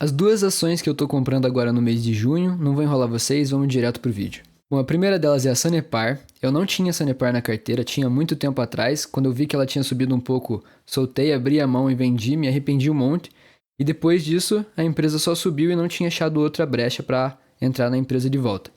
As duas ações que eu tô comprando agora no mês de junho, não vou enrolar vocês, vamos direto pro vídeo. Bom, a primeira delas é a Sanepar. Eu não tinha Sanepar na carteira, tinha muito tempo atrás. Quando eu vi que ela tinha subido um pouco, soltei, abri a mão e vendi, me arrependi um monte. E depois disso, a empresa só subiu e não tinha achado outra brecha para entrar na empresa de volta.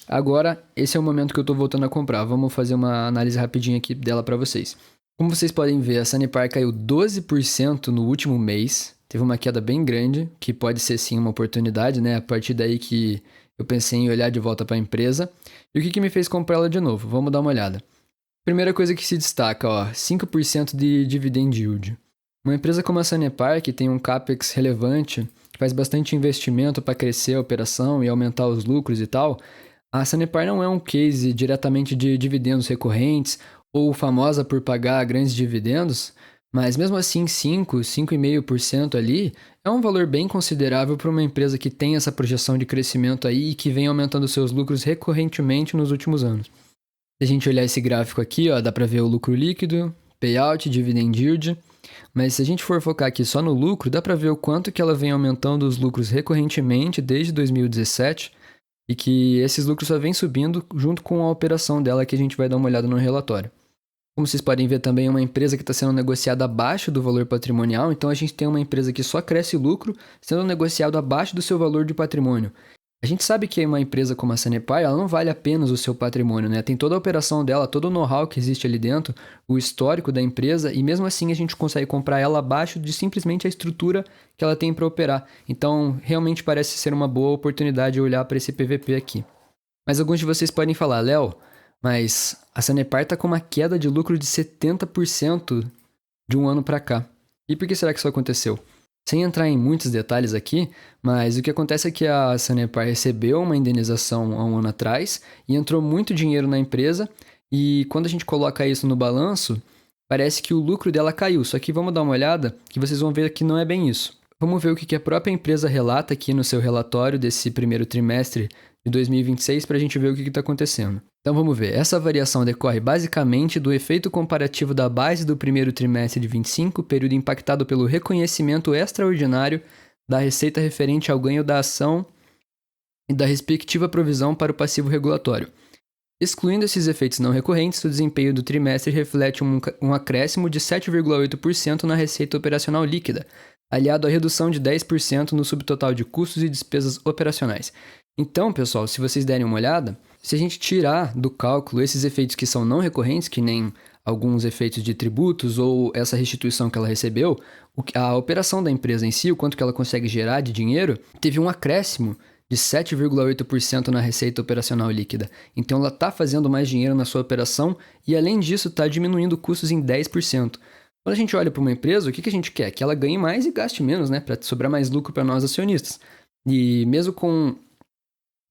Agora, esse é o momento que eu tô voltando a comprar. Vamos fazer uma análise rapidinha aqui dela para vocês. Como vocês podem ver, a Sanepar caiu 12% no último mês. Teve uma queda bem grande, que pode ser sim uma oportunidade, né? A partir daí que eu pensei em olhar de volta para a empresa. E o que me fez comprar ela de novo? Vamos dar uma olhada. Primeira coisa que se destaca, ó, 5% de dividend yield. Uma empresa como a Sanepar, que tem um capex relevante, que faz bastante investimento para crescer a operação e aumentar os lucros e tal, a Sanepar não é um case diretamente de dividendos recorrentes ou famosa por pagar grandes dividendos, mas mesmo assim 5,5% ali é um valor bem considerável para uma empresa que tem essa projeção de crescimento aí e que vem aumentando seus lucros recorrentemente nos últimos anos. Se a gente olhar esse gráfico aqui, ó, dá para ver o lucro líquido, payout, dividend yield, mas se a gente for focar aqui só no lucro, dá para ver o quanto que ela vem aumentando os lucros recorrentemente desde 2017 e que esses lucros só vêm subindo junto com a operação dela que a gente vai dar uma olhada no relatório. Como vocês podem ver também, é uma empresa que está sendo negociada abaixo do valor patrimonial, então a gente tem uma empresa que só cresce lucro sendo negociado abaixo do seu valor de patrimônio. A gente sabe que uma empresa como a Sanepar, ela não vale apenas o seu patrimônio, né? Tem toda a operação dela, todo o know-how que existe ali dentro, o histórico da empresa, e mesmo assim a gente consegue comprar ela abaixo de simplesmente a estrutura que ela tem para operar. Então, realmente parece ser uma boa oportunidade olhar para esse PVP aqui. Mas alguns de vocês podem falar, Léo, mas a Sanepar está com uma queda de lucro de 70% de um ano para cá. E por que será que isso aconteceu? Sem entrar em muitos detalhes aqui, mas o que acontece é que a Sanepar recebeu uma indenização há um ano atrás e entrou muito dinheiro na empresa, e quando a gente coloca isso no balanço, parece que o lucro dela caiu. Só que vamos dar uma olhada que vocês vão ver que não é bem isso. Vamos ver o que a própria empresa relata aqui no seu relatório desse primeiro trimestre de 2026 para a gente ver o que está acontecendo. Então vamos ver, essa variação decorre basicamente do efeito comparativo da base do primeiro trimestre de 25, período impactado pelo reconhecimento extraordinário da receita referente ao ganho da ação e da respectiva provisão para o passivo regulatório. Excluindo esses efeitos não recorrentes, o desempenho do trimestre reflete um acréscimo de 7,8% na receita operacional líquida, aliado à redução de 10% no subtotal de custos e despesas operacionais. Então, pessoal, se vocês derem uma olhada, se a gente tirar do cálculo esses efeitos que são não recorrentes, que nem alguns efeitos de tributos ou essa restituição que ela recebeu, a operação da empresa em si, o quanto que ela consegue gerar de dinheiro, teve um acréscimo de 7,8% na receita operacional líquida. Então ela está fazendo mais dinheiro na sua operação e, além disso, está diminuindo custos em 10%. Quando a gente olha para uma empresa, o que a gente quer? Que ela ganhe mais e gaste menos, né? Para sobrar mais lucro para nós acionistas. E mesmo com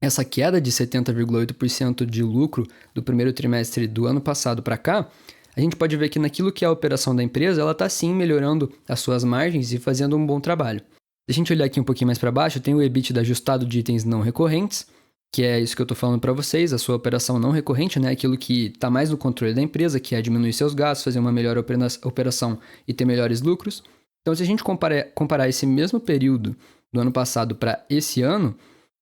essa queda de 70,8% de lucro do primeiro trimestre do ano passado para cá, a gente pode ver que naquilo que é a operação da empresa, ela está sim melhorando as suas margens e fazendo um bom trabalho. Se a gente olhar aqui um pouquinho mais para baixo, tem o EBITDA ajustado de itens não recorrentes, que é isso que eu estou falando para vocês, a sua operação não recorrente, né? Aquilo que está mais no controle da empresa, que é diminuir seus gastos, fazer uma melhor operação e ter melhores lucros. Então, se a gente comparar esse mesmo período do ano passado para esse ano,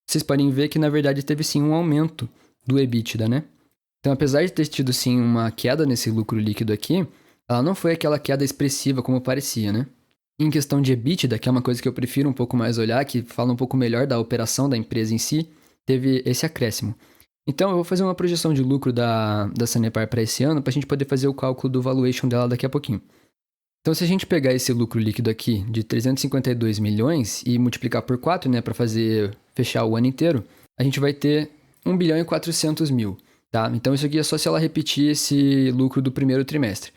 vocês podem ver que, na verdade, teve sim um aumento do EBITDA, né? Então, apesar de ter tido sim uma queda nesse lucro líquido aqui, ela não foi aquela queda expressiva como parecia, né? Em questão de EBITDA, que é uma coisa que eu prefiro um pouco mais olhar, que fala um pouco melhor da operação da empresa em si, teve esse acréscimo. Então, eu vou fazer uma projeção de lucro da Sanepar para esse ano, para a gente poder fazer o cálculo do valuation dela daqui a pouquinho. Então, se a gente pegar esse lucro líquido aqui de 352 milhões e multiplicar por 4, né, para fechar o ano inteiro, a gente vai ter 1 bilhão e 400 mil, tá? Então, isso aqui é só se ela repetir esse lucro do primeiro trimestre.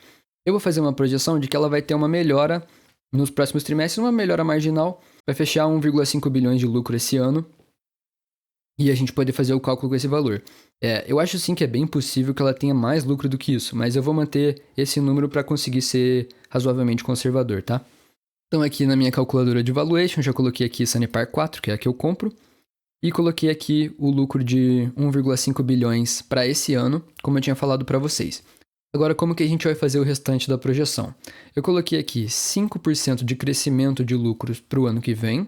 Eu vou fazer uma projeção de que ela vai ter uma melhora nos próximos trimestres, uma melhora marginal, vai fechar 1,5 bilhões de lucro esse ano e a gente poder fazer o cálculo com esse valor. Eu acho sim que é bem possível que ela tenha mais lucro do que isso, mas eu vou manter esse número para conseguir ser razoavelmente conservador, tá? Então aqui na minha calculadora de valuation, já coloquei aqui Sanepar 4, que é a que eu compro, e coloquei aqui o lucro de 1,5 bilhões para esse ano, como eu tinha falado para vocês. Agora, como que a gente vai fazer o restante da projeção? Eu coloquei aqui 5% de crescimento de lucros para o ano que vem,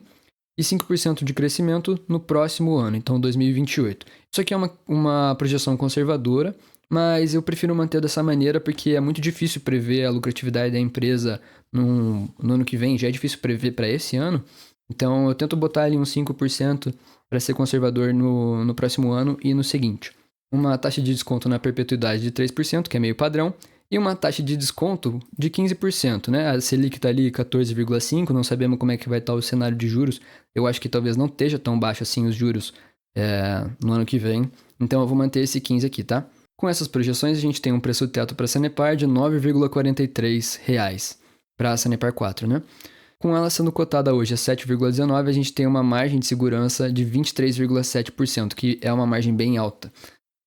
e 5% de crescimento no próximo ano, então 2028. Isso aqui é uma projeção conservadora, mas eu prefiro manter dessa maneira porque é muito difícil prever a lucratividade da empresa no ano que vem, já é difícil prever para esse ano, então eu tento botar ali uns 5% para ser conservador no próximo ano e no seguinte. Uma taxa de desconto na perpetuidade de 3%, que é meio padrão, e uma taxa de desconto de 15%, né? A Selic está ali 14,5%, não sabemos como é que vai estar o cenário de juros. Eu acho que talvez não esteja tão baixo assim os juros no ano que vem. Então eu vou manter esse 15 aqui, tá? Com essas projeções, a gente tem um preço teto para a Sanepar de R$ 9,43 para a Sanepar 4, né? Com ela sendo cotada hoje a 7,19, a gente tem uma margem de segurança de 23,7%, que é uma margem bem alta.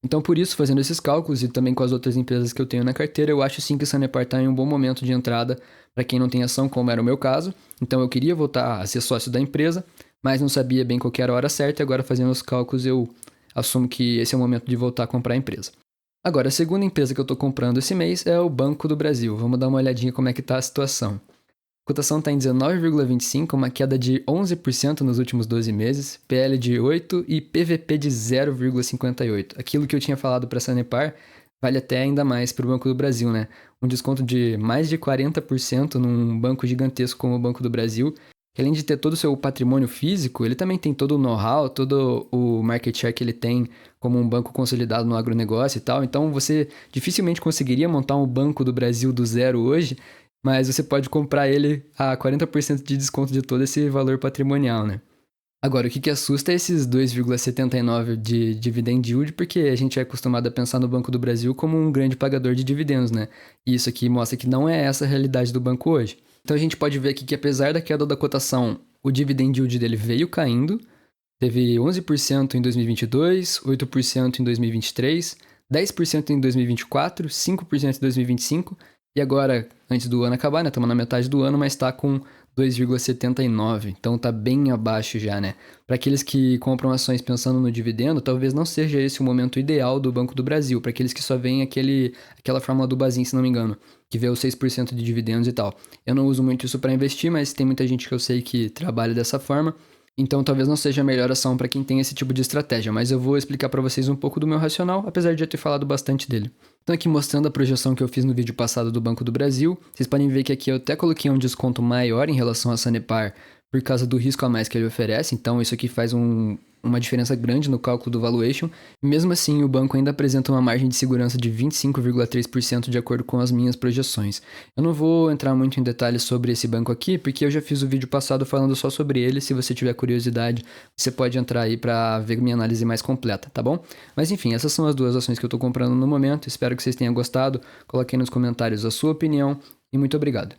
Então, por isso, fazendo esses cálculos e também com as outras empresas que eu tenho na carteira, eu acho sim que a Sanepar está em um bom momento de entrada para quem não tem ação, como era o meu caso. Então, eu queria voltar a ser sócio da empresa, mas não sabia bem qual que era a hora certa, e agora fazendo os cálculos eu assumo que esse é o momento de voltar a comprar a empresa. Agora, a segunda empresa que eu estou comprando esse mês é o Banco do Brasil. Vamos dar uma olhadinha como é que está a situação. A cotação está em 19,25, uma queda de 11% nos últimos 12 meses, PL de 8 e PVP de 0,58. Aquilo que eu tinha falado para a Sanepar vale até ainda mais para o Banco do Brasil, né? Um desconto de mais de 40% num banco gigantesco como o Banco do Brasil, que além de ter todo o seu patrimônio físico, ele também tem todo o know-how, todo o market share que ele tem como um banco consolidado no agronegócio e tal. Então você dificilmente conseguiria montar um Banco do Brasil do zero hoje, mas você pode comprar ele a 40% de desconto de todo esse valor patrimonial, né? Agora, o que assusta é esses 2,79 de dividend yield, porque a gente é acostumado a pensar no Banco do Brasil como um grande pagador de dividendos, né? E isso aqui mostra que não é essa a realidade do banco hoje. Então a gente pode ver aqui que apesar da queda da cotação, o dividend yield dele veio caindo, teve 11% em 2022, 8% em 2023, 10% em 2024, 5% em 2025 e agora, antes do ano acabar, né? Estamos na metade do ano, mas está com 2,79. Então tá bem abaixo já, né? Para aqueles que compram ações pensando no dividendo, talvez não seja esse o momento ideal do Banco do Brasil. Para aqueles que só veem aquela fórmula do Bazin, se não me engano, que vê os 6% de dividendos e tal. Eu não uso muito isso para investir, mas tem muita gente que eu sei que trabalha dessa forma. Então talvez não seja a melhor ação para quem tem esse tipo de estratégia, mas eu vou explicar para vocês um pouco do meu racional, apesar de já ter falado bastante dele. Então aqui mostrando a projeção que eu fiz no vídeo passado do Banco do Brasil, vocês podem ver que aqui eu até coloquei um desconto maior em relação à Sanepar por causa do risco a mais que ele oferece, então isso aqui faz uma diferença grande no cálculo do valuation. Mesmo assim, o banco ainda apresenta uma margem de segurança de 25,3% de acordo com as minhas projeções. Eu não vou entrar muito em detalhes sobre esse banco aqui, porque eu já fiz o vídeo passado falando só sobre ele. Se você tiver curiosidade, você pode entrar aí para ver minha análise mais completa, tá bom? Mas enfim, essas são as duas ações que eu estou comprando no momento. Espero que vocês tenham gostado. Coloquem nos comentários a sua opinião e muito obrigado.